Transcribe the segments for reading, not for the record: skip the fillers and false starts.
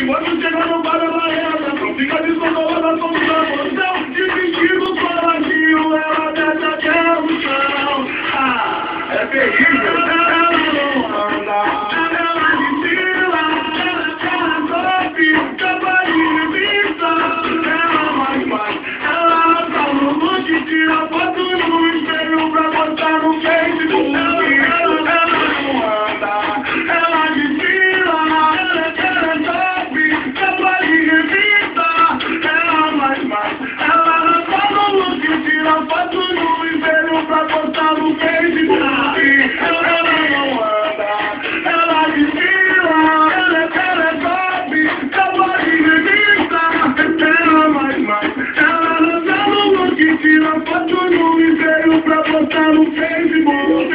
quando chega no bar ela reza, não fica descontrolada como da emoção. De vestido coladinho, ela desce até o chão. Ah, é terrível, ela não anda. Ela desfila, ela sobe, capa de vista. Ela mais, ela tá no look, tira foto no espelho pra botar no Facebook. Ela não anda, ela desfila, ela sobe, capa de revista. Ela mais, ela tá no look, tira foto no espelho pra botar no Facebook. Ela não anda, ela desfila, ela sobe, capa de revista. Ela mais, ela tá no look, tira foto no espelho pra botar no Facebook.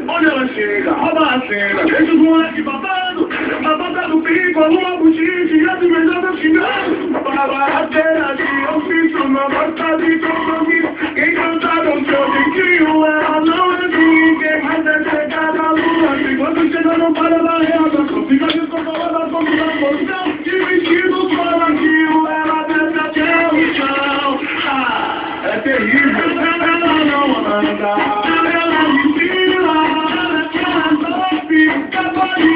Onde ela chega, rouba a cena, deixa os moleques babando, a bota do pico, arruma boutique e as invejadas xingando. Barateira de ofício, na porta de compromisso, quem canta com seu jeitinho, ela não é ninguém, mas é chegada a lua. E quando chega não para ela reza, não fica descontrolada como da posição. De vestido coladinho, ela desce até o chão. Ah, é terrível, ela não anda. Ela me tira, ela sobe, capa de